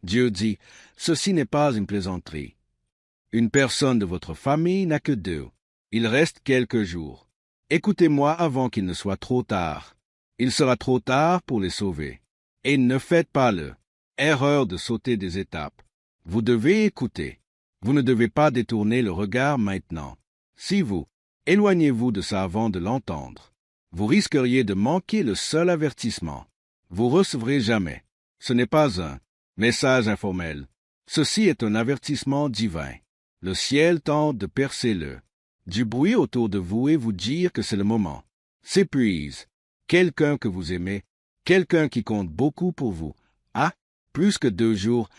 Dieu dit, ceci n'est pas une plaisanterie. Une personne de votre famille n'a que 2. Il reste quelques jours. Écoutez-moi avant qu'il ne soit trop tard. Il sera trop tard pour les sauver. Et ne faites pas erreur de sauter des étapes. Vous devez écouter. Vous ne devez pas détourner le regard maintenant. Si vous éloignez-vous de ça avant de l'entendre, vous risqueriez de manquer le seul avertissement. Vous recevrez jamais. Ce n'est pas un message informel. Ceci est un avertissement divin. Le ciel tente de percer du bruit autour de vous et vous dire que c'est le moment. S'épuise. Quelqu'un que vous aimez, quelqu'un qui compte beaucoup pour vous, a plus que 2 jours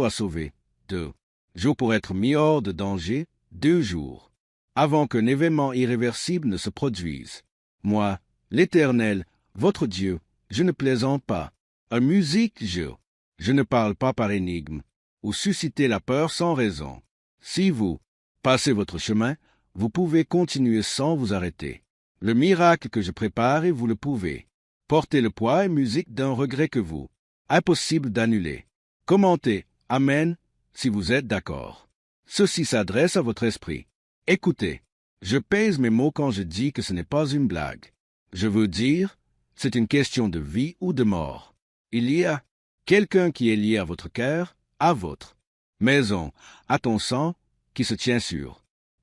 à sauver, 2 jours pour être mis hors de danger, 2 jours, avant qu'un événement irréversible ne se produise. Moi, l'Éternel, votre Dieu, je ne plaisante pas. En musique, je ne parle pas par énigme, ou susciter la peur sans raison. Si vous passez votre chemin, vous pouvez continuer sans vous arrêter. Le miracle que je prépare, et vous le pouvez. Portez le poids et musique d'un regret que vous. Impossible d'annuler. Commentez « Amen » si vous êtes d'accord. Ceci s'adresse à votre esprit. Écoutez, je pèse mes mots quand je dis que ce n'est pas une blague. Je veux dire, c'est une question de vie ou de mort. Il y a quelqu'un qui est lié à votre cœur, à votre maison, à ton sang, qui se tient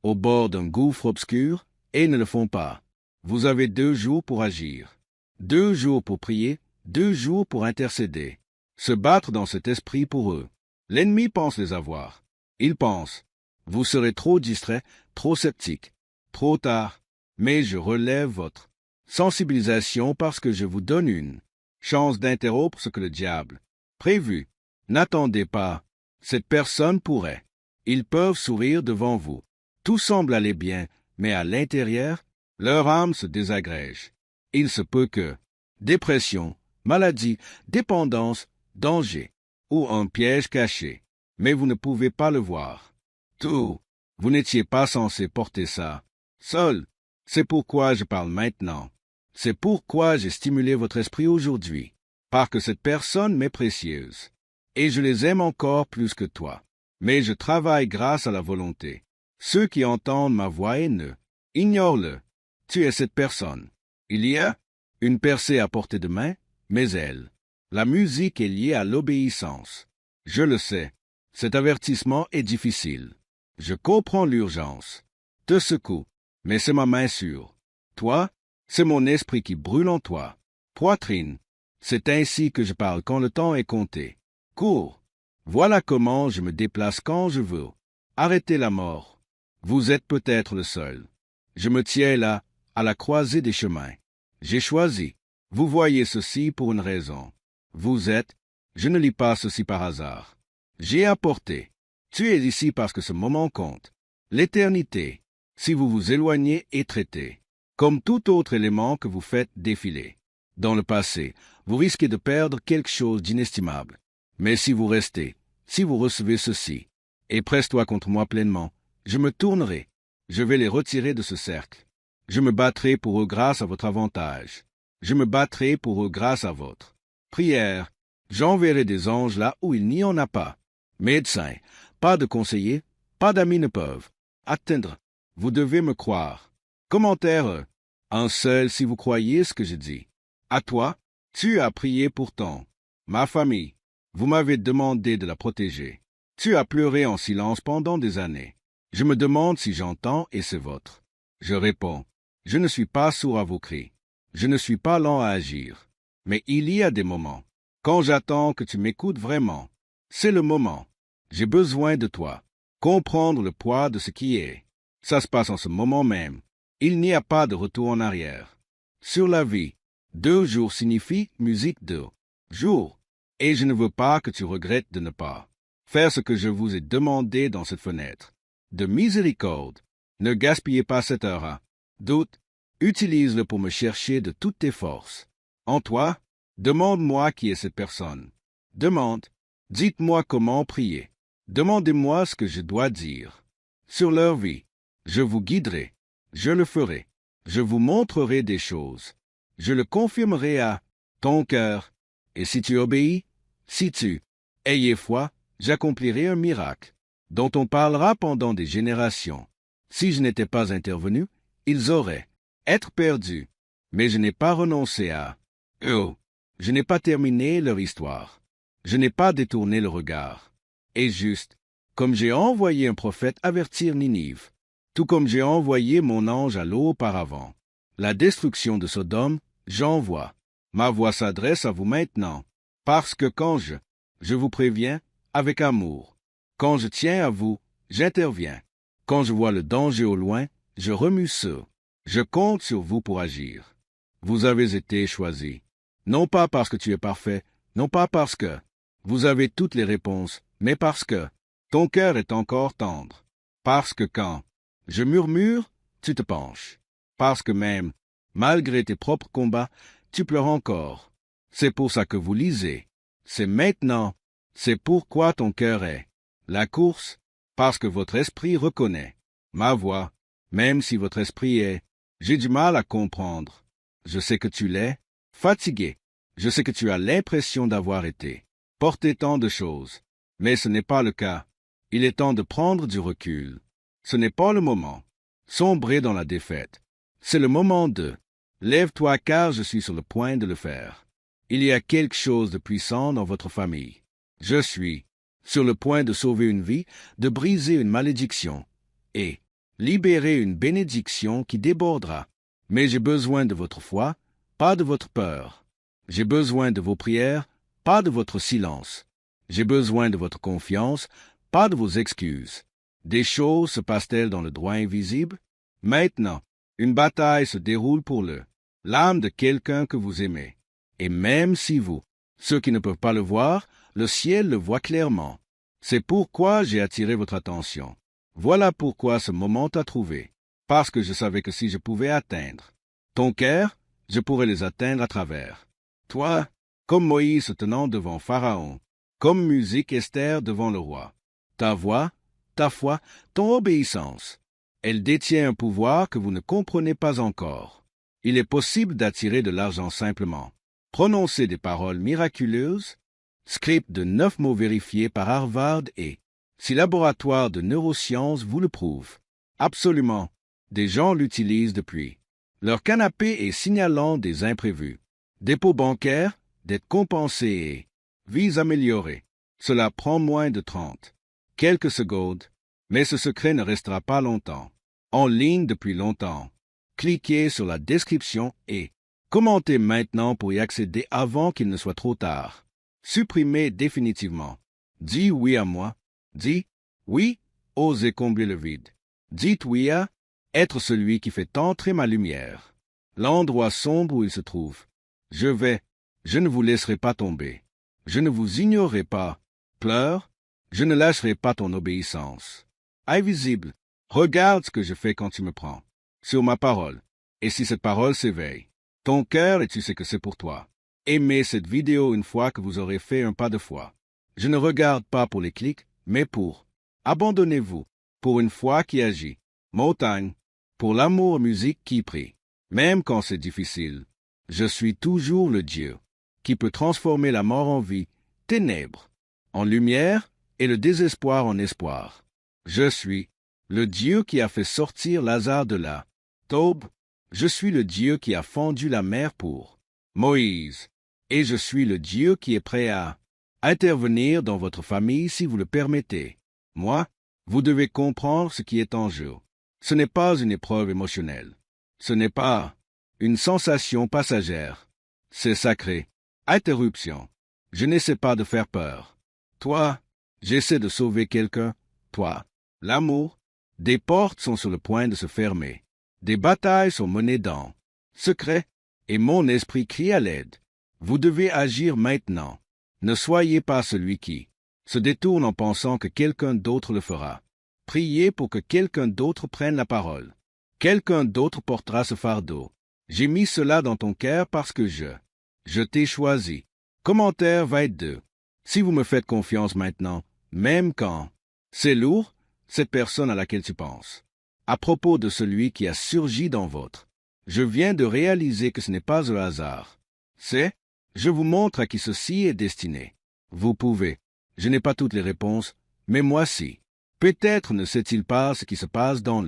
au bord d'un gouffre obscur, et ne le font pas. Vous avez 2 jours pour agir, 2 jours pour prier, 2 jours pour intercéder, se battre dans cet esprit pour eux. L'ennemi pense les avoir. Il pense. Vous serez trop distrait, trop sceptique, trop tard, mais je relève votre sensibilisation parce que je vous donne une chance d'interrompre ce que le diable prévu. N'attendez pas. Cette personne pourrait. Ils peuvent sourire devant vous. Tout semble aller bien, mais à l'intérieur, leur âme se désagrège. Il se peut que dépression, maladie, dépendance, danger, ou un piège caché. Mais vous ne pouvez pas le voir. Tout. Vous n'étiez pas censé porter ça. Seul. C'est pourquoi je parle maintenant. C'est pourquoi j'ai stimulé votre esprit aujourd'hui. Parce que cette personne m'est précieuse. Et je les aime encore plus que toi. Mais je travaille grâce à la volonté. Ceux qui entendent ma voix et ignorent-le. Tu es cette personne. Il y a une percée à portée de main, mais la musique est liée à l'obéissance. Je le sais. Cet avertissement est difficile. Je comprends l'urgence. Te secoue, mais c'est ma main sûre. Toi, c'est mon esprit qui brûle en toi. Poitrine, c'est ainsi que je parle quand le temps est compté. Cours. Voilà comment je me déplace quand je veux. Arrêtez la mort. Vous êtes peut-être le seul. Je me tiens là, à la croisée des chemins. J'ai choisi. Vous voyez ceci pour une raison. Vous êtes. Je ne lis pas ceci par hasard. J'ai apporté. Tu es ici parce que ce moment compte. L'éternité. Si vous vous éloignez et traitez. Comme tout autre élément que vous faites défiler. Dans le passé, vous risquez de perdre quelque chose d'inestimable. Mais si vous restez, si vous recevez ceci, et presse-toi contre moi pleinement, je me tournerai. Je vais les retirer de ce cercle. Je me battrai pour eux grâce à votre avantage. Je me battrai pour eux grâce à votre prière. J'enverrai des anges là où il n'y en a pas. Médecins, pas de conseillers, pas d'amis ne peuvent atteindre. Vous devez me croire. Commentaire. Un seul si vous croyez ce que je dis. À toi, tu as prié pourtant. Ma famille, vous m'avez demandé de la protéger. Tu as pleuré en silence pendant des années. Je me demande si j'entends et c'est votre. Je réponds. Je ne suis pas sourd à vos cris. Je ne suis pas lent à agir. Mais il y a des moments. Quand j'attends que tu m'écoutes vraiment. C'est le moment. J'ai besoin de toi. Comprendre le poids de ce qui est. Ça se passe en ce moment même. Il n'y a pas de retour en arrière. Sur la vie, 2 jours signifie musique 2 jours. Et je ne veux pas que tu regrettes de ne pas faire ce que je vous ai demandé dans cette fenêtre. De miséricorde, ne gaspillez pas cette heure. Doute, utilise-le pour me chercher de toutes tes forces. En toi, demande-moi qui est cette personne. Demande, dites-moi comment prier. Demandez-moi ce que je dois dire. Sur leur vie, je vous guiderai. Je le ferai. Je vous montrerai des choses. Je le confirmerai à ton cœur. Et si tu obéis, si tu Ayez foi, j'accomplirai un miracle, dont on parlera pendant des générations. Si je n'étais pas intervenu, ils auraient être perdus. Mais je n'ai pas renoncé à eux. Je n'ai pas terminé leur histoire. Je n'ai pas détourné le regard. Et juste, comme j'ai envoyé un prophète avertir Ninive, tout comme j'ai envoyé mon ange à l'eau auparavant, la destruction de Sodome, j'envoie. Ma voix s'adresse à vous maintenant, parce que quand je vous préviens avec amour. Quand je tiens à vous, j'interviens. Quand je vois le danger au loin, je remue ceux. Je compte sur vous pour agir. Vous avez été choisis. Non pas parce que tu es parfait, non pas parce que vous avez toutes les réponses, mais parce que ton cœur est encore tendre. Parce que quand je murmure, tu te penches. Parce que même, malgré tes propres combats, tu pleures encore. C'est pour ça que vous lisez. C'est maintenant. C'est pourquoi ton cœur est la course, parce que votre esprit reconnaît ma voix, même si votre esprit est j'ai du mal à comprendre. Je sais que tu l'es, fatigué. Je sais que tu as l'impression d'avoir été porté tant de choses, mais ce n'est pas le cas. Il est temps de prendre du recul. Ce n'est pas le moment. Sombrer dans la défaite. C'est le moment de lève-toi car je suis sur le point de le faire. Il y a quelque chose de puissant dans votre famille. Je suis sur le point de sauver une vie, de briser une malédiction et libérer une bénédiction qui débordera. Mais j'ai besoin de votre foi, pas de votre peur. J'ai besoin de vos prières, pas de votre silence. J'ai besoin de votre confiance, pas de vos excuses. Des choses se passent-elles dans le droit invisible? Maintenant, une bataille se déroule pour l'âme de quelqu'un que vous aimez. Et même si vous, ceux qui ne peuvent pas le voir, le ciel le voit clairement. C'est pourquoi j'ai attiré votre attention. Voilà pourquoi ce moment t'a trouvé. Parce que je savais que si je pouvais atteindre ton cœur, je pourrais les atteindre à travers toi, comme Moïse se tenant devant Pharaon, comme musique Esther devant le roi. Ta voix, ta foi, ton obéissance. Elle détient un pouvoir que vous ne comprenez pas encore. Il est possible d'attirer de l'argent simplement. Prononcer des paroles miraculeuses, script de 9 mots vérifiés par Harvard et si laboratoire de neurosciences vous le prouve. Absolument. Des gens l'utilisent depuis leur canapé est signalant des imprévus. Dépôt bancaire, dettes compensées et vies améliorées. Cela prend moins de 30 quelques secondes, mais ce secret ne restera pas longtemps. En ligne depuis longtemps. Cliquez sur la description et commentez maintenant pour y accéder avant qu'il ne soit trop tard. Supprimez définitivement. Dis oui à moi. Dis oui, osez combler le vide. Dites oui à être celui qui fait entrer ma lumière. L'endroit sombre où il se trouve. Je ne vous laisserai pas tomber. Je ne vous ignorerai pas. Pleure, je ne lâcherai pas ton obéissance. Invisible, regarde ce que je fais quand tu me prends. Sur ma parole. Et si cette parole s'éveille, ton cœur et tu sais que c'est pour toi. Aimez cette vidéo une fois que vous aurez fait un pas de foi. Je ne regarde pas pour les clics, mais pour abandonnez-vous, pour une foi qui agit. Montagne, pour l'amour musique qui prie. Même quand c'est difficile, je suis toujours le Dieu qui peut transformer la mort en vie, ténèbres en lumière et le désespoir en espoir. Je suis le Dieu qui a fait sortir Lazare de la Taube. Je suis le Dieu qui a fendu la mer pour Moïse. Et je suis le Dieu qui est prêt à intervenir dans votre famille si vous le permettez. Moi, vous devez comprendre ce qui est en jeu. Ce n'est pas une épreuve émotionnelle. Ce n'est pas une sensation passagère. C'est sacré. Interruption. Je n'essaie pas de faire peur. Toi, j'essaie de sauver quelqu'un. Toi, l'amour. Des portes sont sur le point de se fermer. Des batailles sont menées dans secret, et mon esprit crie à l'aide. Vous devez agir maintenant. Ne soyez pas celui qui se détourne en pensant que quelqu'un d'autre le fera. Priez pour que quelqu'un d'autre prenne la parole. Quelqu'un d'autre portera ce fardeau. J'ai mis cela dans ton cœur parce que je t'ai choisi. Commentaire 22. Si vous me faites confiance maintenant, même quand c'est lourd, cette personne à laquelle tu penses. À propos de celui qui a surgi dans votre. Je viens de réaliser que ce n'est pas un hasard. Je vous montre à qui ceci est destiné. Vous pouvez Je n'ai pas toutes les réponses, mais moi si. Peut-être ne sait-il pas ce qui se passe dans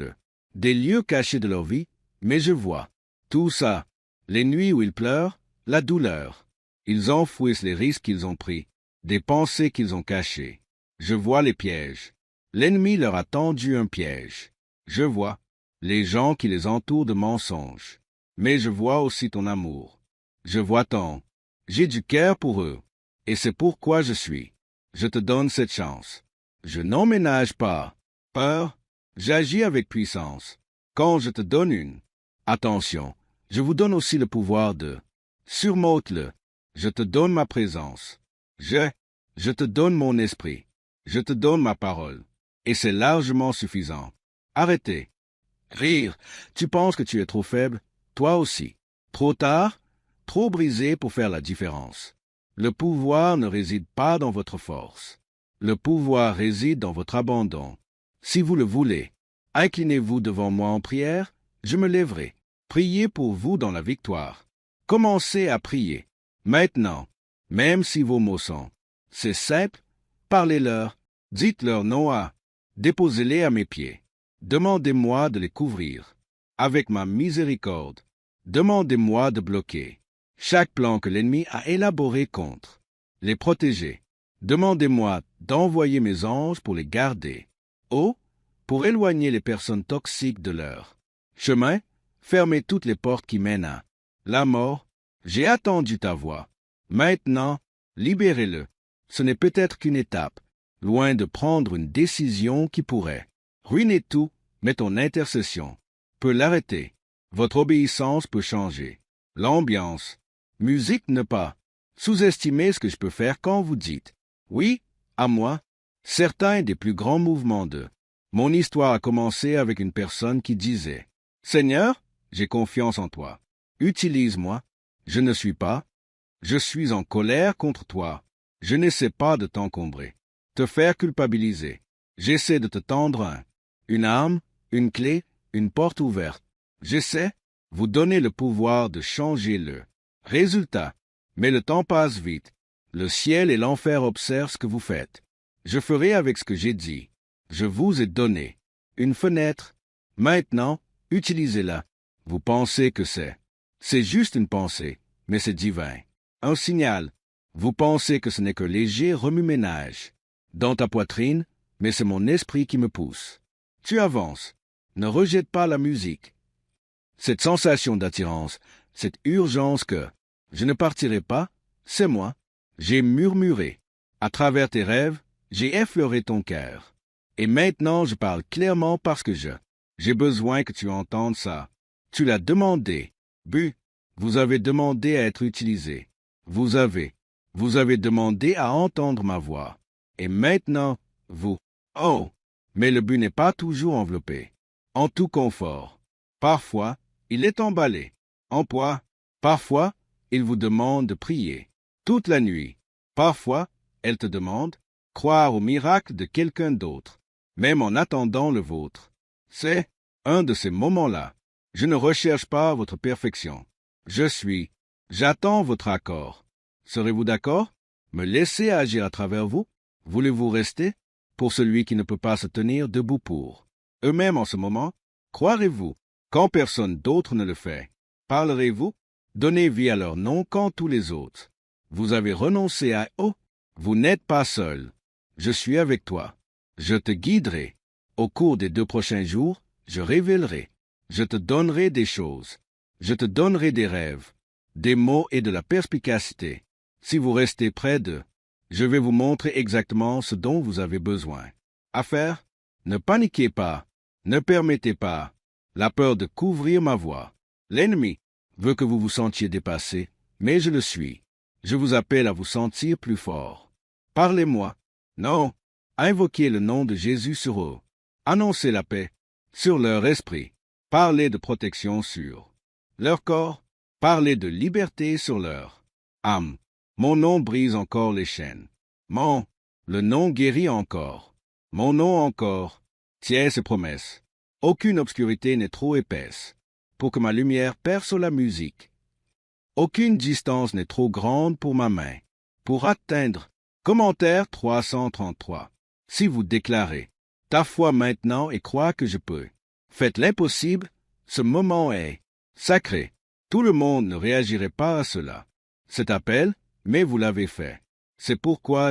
des lieux cachés de leur vie, mais je vois. Tout ça. Les nuits où ils pleurent, la douleur. Ils enfouissent les risques qu'ils ont pris, des pensées qu'ils ont cachées. Je vois les pièges. L'ennemi leur a tendu un piège. Je vois les gens qui les entourent de mensonges. Mais je vois aussi ton amour. Je vois ton. J'ai du cœur pour eux. Et c'est pourquoi je suis. Je te donne cette chance. Je n'emménage pas. Peur. J'agis avec puissance. Quand je te donne une. Attention. Je vous donne aussi le pouvoir de. Surmonte-le. Je te donne ma présence. Je te donne mon esprit. Je te donne ma parole. Et c'est largement suffisant. Arrêtez. Rire. Tu penses que tu es trop faible? Toi aussi. Trop tard? Trop brisé pour faire la différence. Le pouvoir ne réside pas dans votre force. Le pouvoir réside dans votre abandon. Si vous le voulez, inclinez-vous devant moi en prière, je me lèverai. Priez pour vous dans la victoire. Commencez à prier. Maintenant, même si vos mots sont. C'est simple, parlez-leur, dites-leur non à. Déposez-les à mes pieds. Demandez-moi de les couvrir. Avec ma miséricorde, demandez-moi de bloquer chaque plan que l'ennemi a élaboré contre. Les protéger. Demandez-moi d'envoyer mes anges pour les garder. Oh, pour éloigner les personnes toxiques de leur chemin, fermez toutes les portes qui mènent à la mort. J'ai attendu ta voix. Maintenant, libérez-le. Ce n'est peut-être qu'une étape, loin de prendre une décision qui pourrait ruiner tout, mais ton intercession peut l'arrêter. Votre obéissance peut changer l'ambiance. Musique ne pas sous-estimer ce que je peux faire quand vous dites oui à moi. Certains des plus grands mouvements de mon histoire a commencé avec une personne qui disait « Seigneur, j'ai confiance en toi. Utilise-moi. Je ne suis pas. Je suis en colère contre toi. Je n'essaie pas de t'encombrer, te faire culpabiliser. J'essaie de te tendre une arme, une clé, une porte ouverte. J'essaie vous donner le pouvoir de changer le résultat. Mais le temps passe vite. Le ciel et l'enfer observent ce que vous faites. Je ferai avec ce que j'ai dit. Je vous ai donné une fenêtre. Maintenant, utilisez-la. Vous pensez que c'est juste une pensée, mais c'est divin. Un signal. Vous pensez que ce n'est que léger remue-ménage dans ta poitrine, mais c'est mon esprit qui me pousse. Tu avances. Ne rejette pas la musique. Cette sensation d'attirance, cette urgence que je ne partirai pas, c'est moi. J'ai murmuré. À travers tes rêves, j'ai effleuré ton cœur. Et maintenant je parle clairement parce que j'ai besoin que tu entendes ça. Tu l'as demandé. Vous avez demandé à être utilisé. Vous avez demandé à entendre ma voix. Et maintenant, oh, mais le but n'est pas toujours enveloppé. En tout confort. Parfois, il est emballé. En poids. Parfois, il vous demande de prier. Toute la nuit. Parfois, elle te demande, croire au miracle de quelqu'un d'autre, même en attendant le vôtre. C'est un de ces moments-là. Je ne recherche pas votre perfection. J'attends votre accord. Serez-vous d'accord? Me laisser agir à travers vous? Voulez-vous rester? Pour celui qui ne peut pas se tenir debout pour eux-mêmes en ce moment, croirez-vous, quand personne d'autre ne le fait? Parlerez-vous? Donnez vie à leur nom quand tous les autres. Vous avez renoncé à eux. Vous n'êtes pas seul. Je suis avec toi. Je te guiderai. Au cours des 2 prochains jours, je révélerai. Je te donnerai des choses. Je te donnerai des rêves, des mots et de la perspicacité. Si vous restez près d'eux, je vais vous montrer exactement ce dont vous avez besoin. À faire? Ne paniquez pas. Ne permettez pas la peur de couvrir ma voix. L'ennemi veut que vous vous sentiez dépassé, mais je le suis. Je vous appelle à vous sentir plus fort. Parlez-moi. Non. Invoquez le nom de Jésus sur eux. Annoncez la paix sur leur esprit. Parlez de protection sur leur corps. Parlez de liberté sur leur âme. Mon nom brise encore les chaînes. Le nom guérit encore. Mon nom encore tient ses promesses. Aucune obscurité n'est trop épaisse pour que ma lumière perce la musique. Aucune distance n'est trop grande pour ma main, pour atteindre Commentaire 333. Si vous déclarez « Ta foi maintenant et crois que je peux », faites l'impossible, ce moment est sacré. Tout le monde ne réagirait pas à cela. Cet appel, mais vous l'avez fait. C'est pourquoi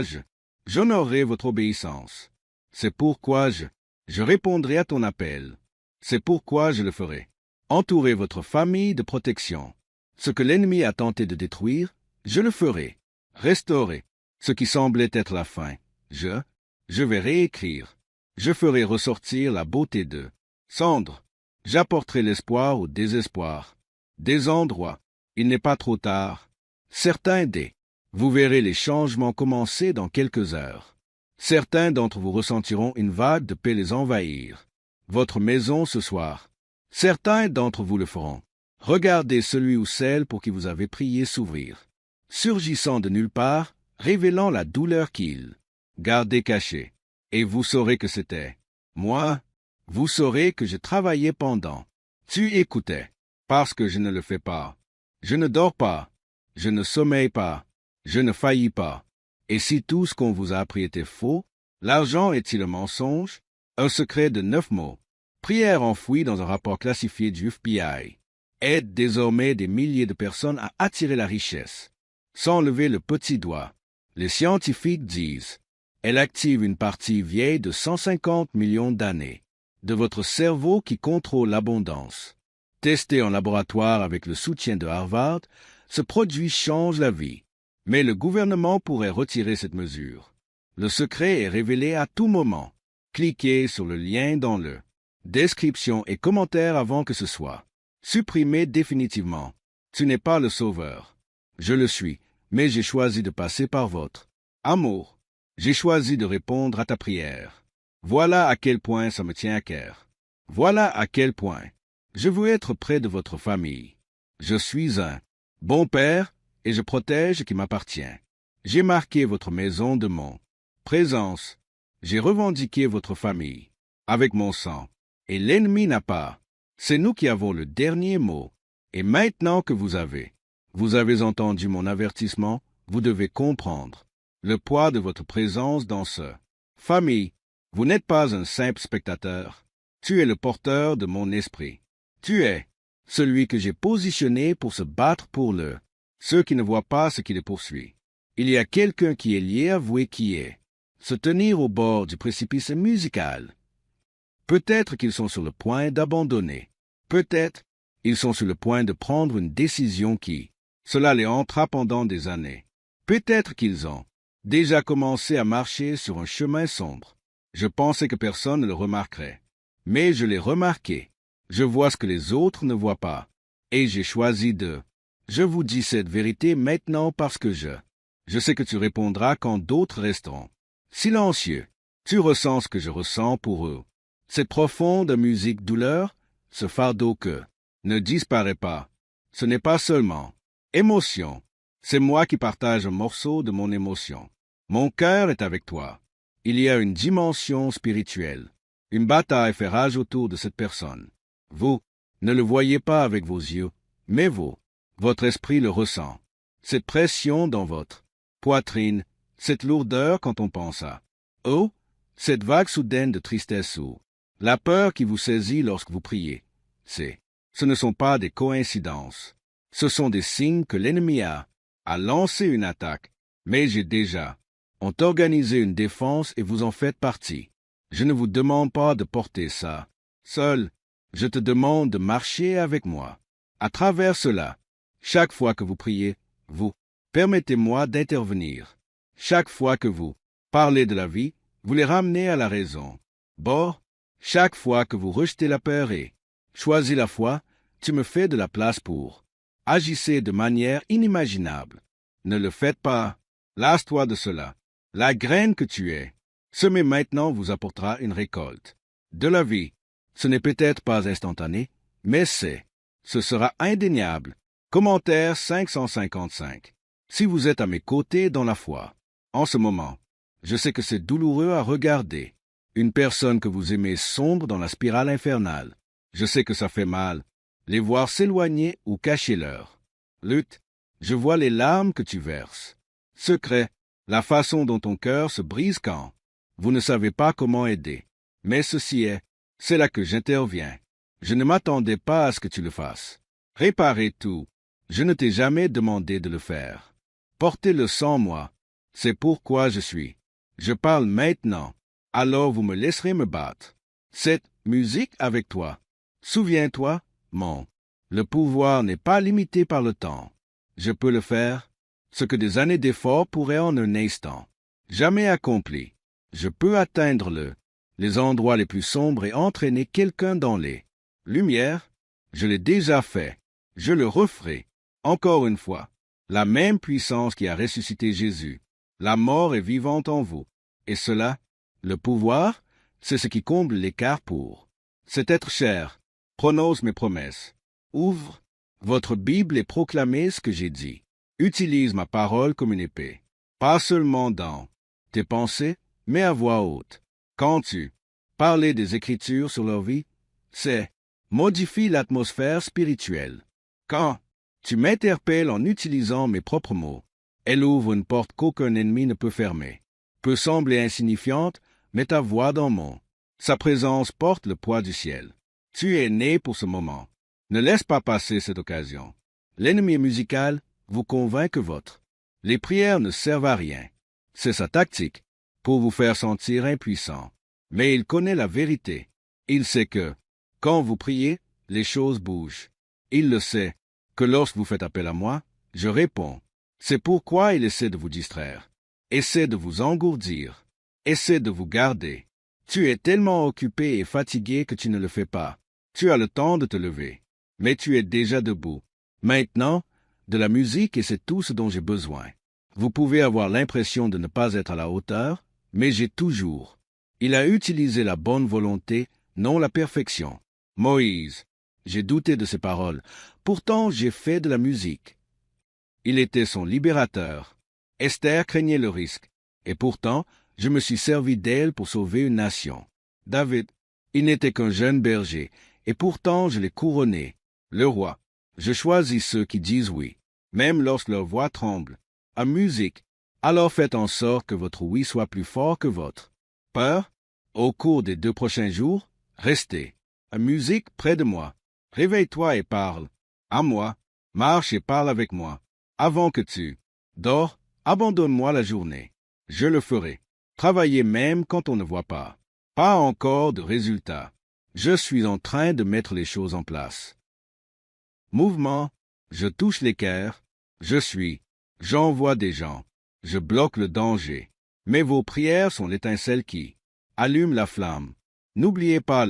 j'honorerai votre obéissance. C'est pourquoi je répondrai à ton appel. C'est pourquoi je le ferai. Entourez votre famille de protection. Ce que l'ennemi a tenté de détruire, je le ferai. Restaurer ce qui semblait être la fin. Je vais réécrire. Je ferai ressortir la beauté d'eux. Cendre. J'apporterai l'espoir au désespoir. Des endroits. Il n'est pas trop tard. Certains vous verrez les changements commencer dans quelques heures. Certains d'entre vous ressentiront une vague de paix les envahir. Votre maison ce soir. Certains d'entre vous le feront. Regardez celui ou celle pour qui vous avez prié s'ouvrir. Surgissant de nulle part, révélant la douleur qu'il gardait cachée. Et vous saurez que c'était moi. Vous saurez que je travaillais pendant. Tu écoutais. Parce que je ne le fais pas. Je ne dors pas. Je ne sommeille pas. Je ne faillis pas. Et si tout ce qu'on vous a appris était faux, l'argent est-il un mensonge? Un secret de 9 mots. Prière enfouie dans un rapport classifié du FBI. Aide désormais des milliers de personnes à attirer la richesse. Sans lever le petit doigt. Les scientifiques disent, elle active une partie vieille de 150 millions d'années de votre cerveau qui contrôle l'abondance. Testé en laboratoire avec le soutien de Harvard, ce produit change la vie. Mais le gouvernement pourrait retirer cette mesure. Le secret est révélé à tout moment. Cliquez sur le lien dans le description et commentaire avant que ce soit supprimé définitivement. Tu n'es pas le sauveur. Je le suis, mais j'ai choisi de passer par votre amour. J'ai choisi de répondre à ta prière. Voilà à quel point ça me tient à cœur. Voilà à quel point je veux être près de votre famille. Je suis un bon père et je protège ce qui m'appartient. J'ai marqué votre maison de mon présence. J'ai revendiqué votre famille avec mon sang. Et l'ennemi n'a pas. C'est nous qui avons le dernier mot. Et maintenant que vous avez entendu mon avertissement, vous devez comprendre le poids de votre présence dans ce famille. Vous n'êtes pas un simple spectateur. Tu es le porteur de mon esprit. Tu es celui que j'ai positionné pour se battre pour ceux qui ne voient pas ce qui les poursuit. Il y a quelqu'un qui est lié à vous et qui est se tenir au bord du précipice musical. Peut-être qu'ils sont sur le point d'abandonner. Peut-être ils sont sur le point de prendre une décision cela les hantera pendant des années. Peut-être qu'ils ont déjà commencé à marcher sur un chemin sombre. Je pensais que personne ne le remarquerait. Mais je l'ai remarqué. Je vois ce que les autres ne voient pas. Et j'ai choisi Je vous dis cette vérité maintenant parce que je sais que tu répondras quand d'autres resteront silencieux. Tu ressens ce que je ressens pour eux. Cette profonde musique douleur, ce fardeau que ne disparaît pas. Ce n'est pas seulement émotion. C'est moi qui partage un morceau de mon émotion. Mon cœur est avec toi. Il y a une dimension spirituelle. Une bataille fait rage autour de cette personne. Vous ne le voyez pas avec vos yeux, mais votre esprit le ressent. Cette pression dans votre poitrine, cette lourdeur quand on pense à cette vague soudaine de tristesse ou la peur qui vous saisit lorsque vous priez. Ce ne sont pas des coïncidences. Ce sont des signes que l'ennemi a lancé une attaque. Mais ont organisé une défense et vous en faites partie. Je ne vous demande pas de porter ça seul. Je te demande de marcher avec moi. À travers cela, chaque fois que vous priez, permettez-moi d'intervenir. Chaque fois que vous parlez de la vie, vous les ramenez à la raison. Chaque fois que vous rejetez la peur et choisissez la foi, tu me fais de la place pour. Agissez de manière inimaginable. Ne le faites pas. Lasse-toi de cela. La graine que tu es, semée maintenant vous apportera une récolte. De la vie. Ce n'est peut-être pas instantané, mais ce sera indéniable. Commentaire 555. Si vous êtes à mes côtés dans la foi, en ce moment, je sais que c'est douloureux à regarder. Une personne que vous aimez sombre dans la spirale infernale. Je sais que ça fait mal. Les voir s'éloigner ou cacher leur lutte. Je vois les larmes que tu verses. Secret. la façon dont ton cœur se brise quand vous ne savez pas comment aider. Mais c'est là que j'interviens. Je ne m'attendais pas à ce que tu le fasses. Réparer tout. Je ne t'ai jamais demandé de le faire. Portez-le sans moi. C'est pourquoi je suis. Je parle maintenant. Alors vous me laisserez me battre. Cette musique avec toi. Souviens-toi, le pouvoir n'est pas limité par le temps. Je peux le faire, ce que des années d'efforts pourraient en un instant. Jamais accompli. Je peux atteindre les endroits les plus sombres et entraîner quelqu'un dans les lumières. Je l'ai déjà fait. Je le referai. Encore une fois. La même puissance qui a ressuscité Jésus. La mort est vivante en vous. Et cela, le pouvoir, c'est ce qui comble l'écart pour cet être cher. Prononce mes promesses. Ouvre votre Bible et proclamez ce que j'ai dit. Utilise ma parole comme une épée. Pas seulement dans tes pensées, mais à voix haute. Quand tu parles des Écritures sur leur vie, c'est modifie l'atmosphère spirituelle. Quand tu m'interpelles en utilisant mes propres mots, elle ouvre une porte qu'aucun ennemi ne peut fermer. Peut sembler insignifiante, mais ta voix dans sa présence porte le poids du ciel. Tu es né pour ce moment. Ne laisse pas passer cette occasion. L'ennemi musical vous convainc que les prières ne servent à rien. C'est sa tactique, pour vous faire sentir impuissant. Mais il connaît la vérité. Il sait que, quand vous priez, les choses bougent. Il le sait, que lorsque vous faites appel à moi, je réponds. C'est pourquoi il essaie de vous distraire. Essaie de vous engourdir. Essaie de vous garder. Tu es tellement occupé et fatigué que tu ne le fais pas. Tu as le temps de te lever. Mais tu es déjà debout. Maintenant, de la musique et c'est tout ce dont j'ai besoin. Vous pouvez avoir l'impression de ne pas être à la hauteur, mais j'ai toujours. Il a utilisé la bonne volonté, non la perfection. Moïse, j'ai douté de ses paroles. Pourtant, j'ai fait de la musique. Il était son libérateur. Esther craignait le risque. Et pourtant, je me suis servi d'elle pour sauver une nation. David, il n'était qu'un jeune berger, et pourtant je l'ai couronné. Le roi, je choisis ceux qui disent oui, même lorsque leur voix tremble. À musique, alors faites en sorte que votre oui soit plus fort que votre peur. Au cours des 2 prochains jours, restez. À musique près de moi. Réveille-toi et parle. À moi, marche et parle avec moi. Avant que tu dors, abandonne-moi la journée. Je le ferai. Travaillez même quand on ne voit pas. Pas encore de résultat. Je suis en train de mettre les choses en place. Mouvement, je touche l'équerre, j'envoie des gens, je bloque le danger. Mais vos prières sont l'étincelle qui allume la flamme. N'oubliez pas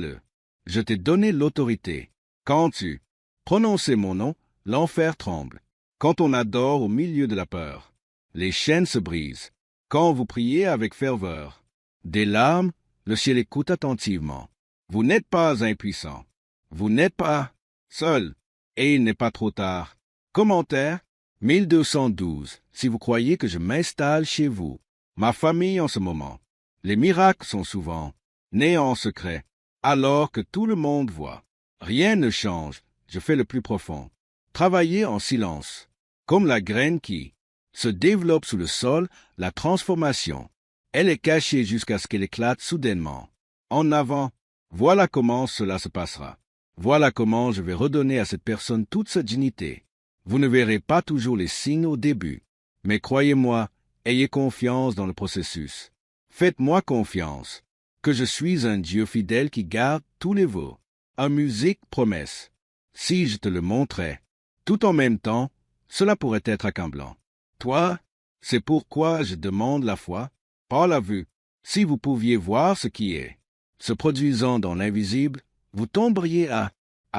je t'ai donné l'autorité. Quand tu prononces mon nom, l'enfer tremble. Quand on adore au milieu de la peur, les chaînes se brisent. Quand vous priez avec ferveur, des larmes, le ciel écoute attentivement. Vous n'êtes pas impuissant. Vous n'êtes pas seul. Et il n'est pas trop tard. Commentaire 1212. Si vous croyez que je m'installe chez vous, ma famille en ce moment, les miracles sont souvent nés en secret, alors que tout le monde voit. Rien ne change. Je fais le plus profond. Travaillez en silence. Comme la graine qui se développe sous le sol, la transformation. Elle est cachée jusqu'à ce qu'elle éclate soudainement. En avant, voilà comment cela se passera. Voilà comment je vais redonner à cette personne toute sa dignité. Vous ne verrez pas toujours les signes au début, mais croyez-moi, ayez confiance dans le processus. Faites-moi confiance, que je suis un Dieu fidèle qui garde tous les vœux. En musique, promesse. Si je te le montrais, tout en même temps, cela pourrait être accablant. Toi, c'est pourquoi je demande la foi, par la vue. Si vous pouviez voir ce qui est se produisant dans l'invisible, vous tomberiez à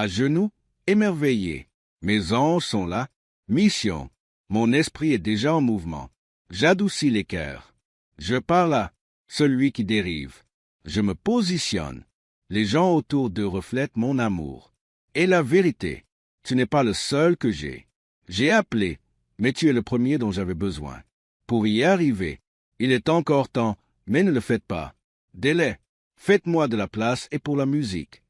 genoux, émerveillés. Mes anges sont là. Mission. Mon esprit est déjà en mouvement. J'adoucis les cœurs. Je parle à celui qui dérive. Je me positionne. Les gens autour d'eux reflètent mon amour. Et la vérité, tu n'es pas le seul que j'ai. J'ai appelé, mais tu es le premier dont j'avais besoin. Pour y arriver, il est encore temps, mais ne le faites pas. Délai. Faites-moi de la place et pour la musique.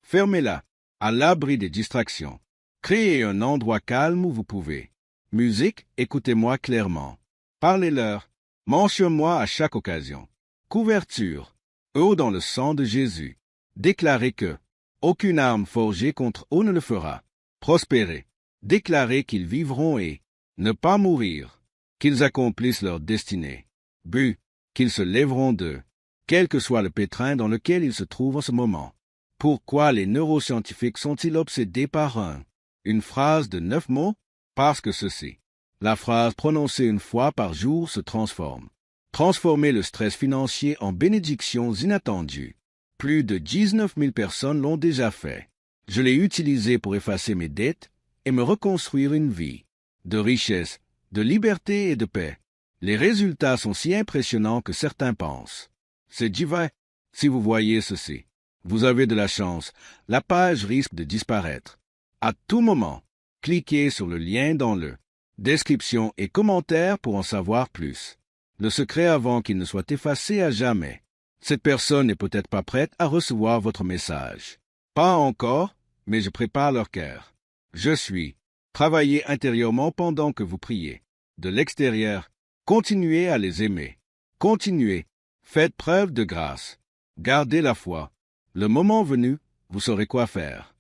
Fermez-la, à l'abri des distractions. Créez un endroit calme où vous pouvez. Musique, écoutez-moi clairement. Parlez-leur. Mentionne-moi à chaque occasion. Couverture. Eau dans le sang de Jésus. Déclarez que aucune arme forgée contre eux ne le fera. Prospérer. Déclarer qu'ils vivront et ne pas mourir. Qu'ils accomplissent leur destinée. But. Qu'ils se lèveront d'eux, quel que soit le pétrin dans lequel ils se trouvent en ce moment. Pourquoi les neuroscientifiques sont-ils obsédés par une phrase de 9 mots? Parce que ceci. La phrase prononcée une fois par jour se transforme. Transformer le stress financier en bénédictions inattendues. Plus de 19 000 personnes l'ont déjà fait. Je l'ai utilisé pour effacer mes dettes et me reconstruire une vie de richesse, de liberté et de paix. Les résultats sont si impressionnants que certains pensent. C'est divin. Si vous voyez ceci, vous avez de la chance. La page risque de disparaître. À tout moment, cliquez sur le lien dans le description et commentaire pour en savoir plus. Le secret avant qu'il ne soit effacé à jamais. Cette personne n'est peut-être pas prête à recevoir votre message. Pas encore, mais je prépare leur cœur. Je suis. Travaillez intérieurement pendant que vous priez. De l'extérieur, continuez à les aimer. Continuez. Faites preuve de grâce. Gardez la foi. Le moment venu, vous saurez quoi faire.